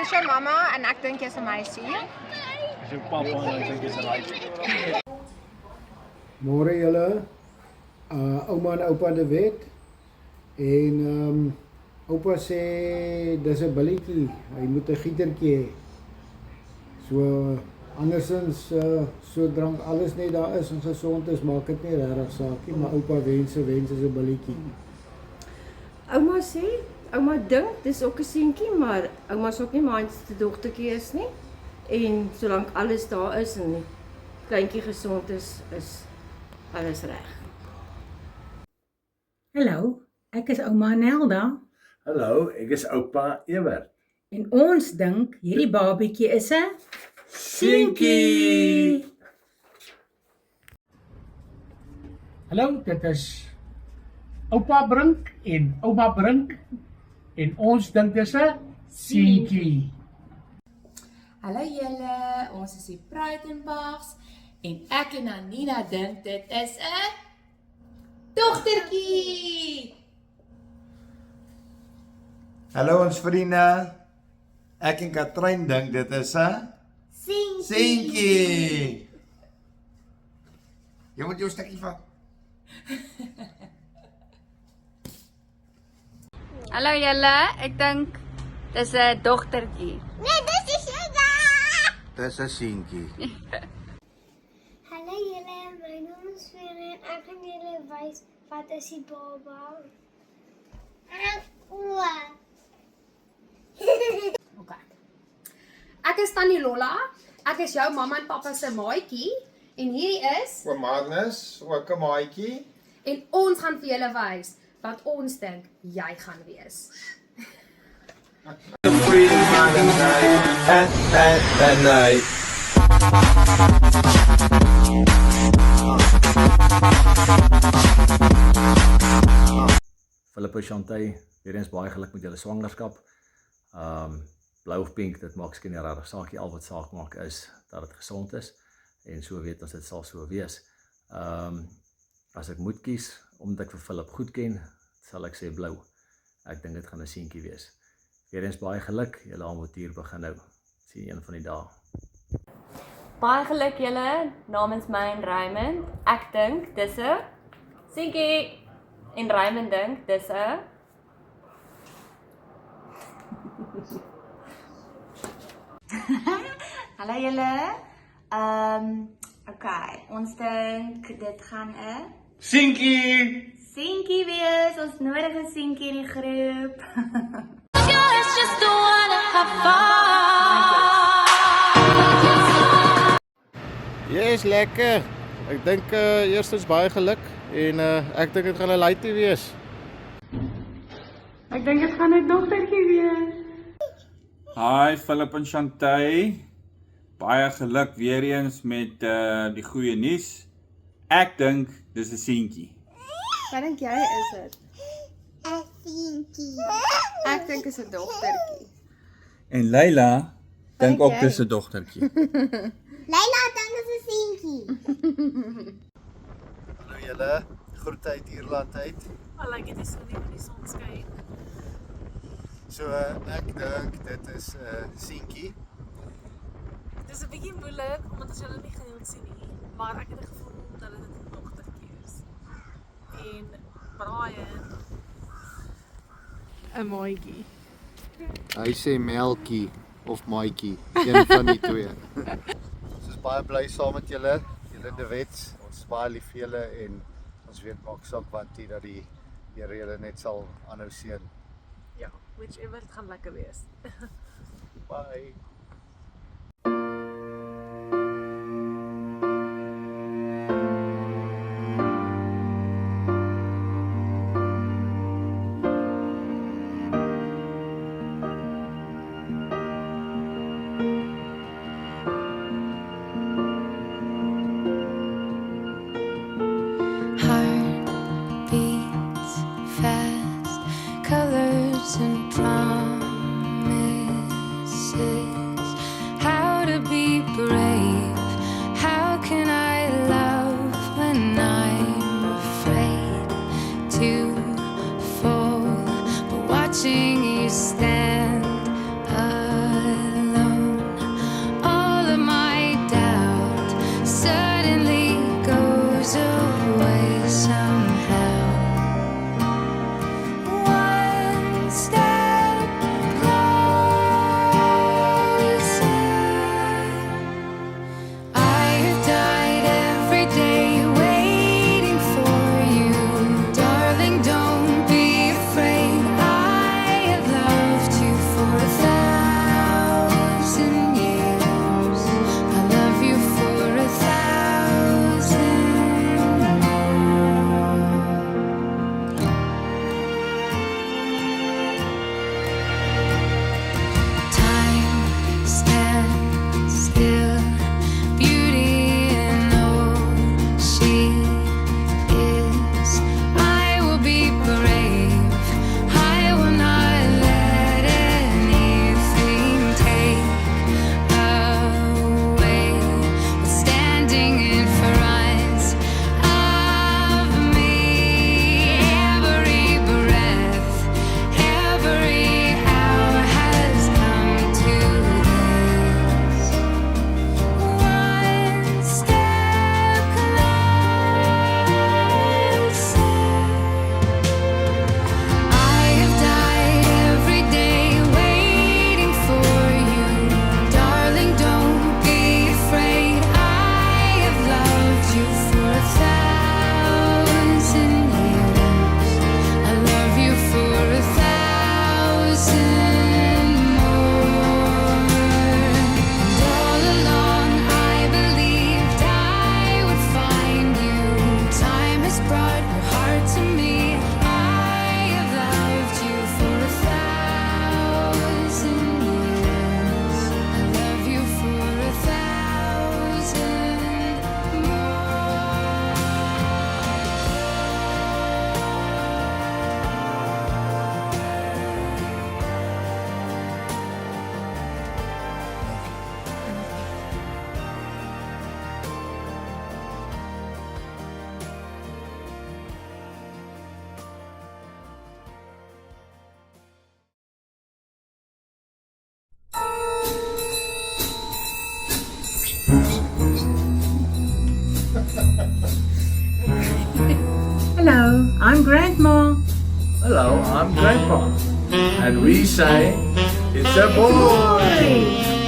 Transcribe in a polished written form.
is jou mamma en ek dink jy's 'n meisie. Is jou papa en ek dink jy's 'n raai. Môre julle, ouma en oupa De Wet. En oupa sê dis 'n billetjie, hy moet 'n gietertjie hê. So andersins so drank alles net daar is en gesond is, maak dit nie regtig saak nie, maar oupa wens is 'n billetjie. Ouma sê, ouma dink dis ook 'n seentjie, maar ouma sê ook nie maar se dogtertjie is nie. En solank alles daar is en die kleintjie gesond is alles reg. Hallo, ek is ouma Nelda Hallo, ek is oupa Ewert. en ons dink hierdie babietjie is 'n Seentjie! Hallo, dit is oupa Brink en ouma Brink en ons dink dis 'n seentjie. Hallo julle, ons is die Pruitenbachs en ek en Anina dink dit is 'n dogtertjie. Hallo ons vriende. Ek en Katrein dink dit is 'n seentjie. Jy moet jou stukkie vat. Hallo julle, ek dink dis 'n dogtertjie. Nee, dis is Dis 'n seentjie. Hallo julle, my naam is Vera en ek gaan julle wys wat is die baba. Okay. Ek is Tannie Lolla. Ek is jou mamma en pappa se maatjie en hierdie is Oom Magnus, ook 'n maatjie. en ons gaan vir julle wys wat ons dink jy gaan wees. Philippa Chantay, weer eens baie geluk met julle swangerskap. Blou of pink, dit maak skien nie regtig saak nie. Al wat saak maak is dat dit gesond is en so weet ons dit sal so wees. As ek moet kies omdat ek vir Philip goed ken, sal ek sê blou. Ek dink dit gaan 'n seentjie wees. Weer eens baie geluk, julle avontuur begin nou. Sien een van die dae. Baie geluk julle namens my en Raymond. Ek dink dis 'n seentjie en Raymond dink dis 'n Hallo julle. Okay, ons dink dit gaan 'n Seentjie! seentjie wees. Ons nodig 'n seentjie in die groep. Yes, lekker. Ek dink eerstens baie geluk en ek dink dit gaan 'n laaitie wees. Ek dink dit gaan 'n dogtertjie wees. Hi Philip en Chantay. Baie geluk weer eens met die goeie nuus. Ek dink dis 'n seentjie. Wat dink jy is dit? 'n seentjie. Ek dink is 'n dogtertjie. En Leila dink dink ook jy? dis 'n dogtertjie. Leila dink is 'n seentjie. Hallo julle, groete uit Ierland uit. Al dit is so nie met die son skyn. So ek dink dit is 'n seentjie. Dis 'n bietjie moeilik omdat ons hulle nie gereeld sien nie, maar ek het 'n gevoel dat dit 'n dogtertjie is. En Brian 'n maatjie. Hy sê melkie of maatjie, een van die twee. Ons is baie bly saam met julle, julle De Wet. Ons is baie lief vir julle en ons weet maak saak wat hier dat die Here julle net sal aanhou seën. Ja, whichever dit gaan lekker wees. Bye. Heart beats fast, colors and promises. Grandma. Hello, I'm Grandpa. And we say, it's a boy.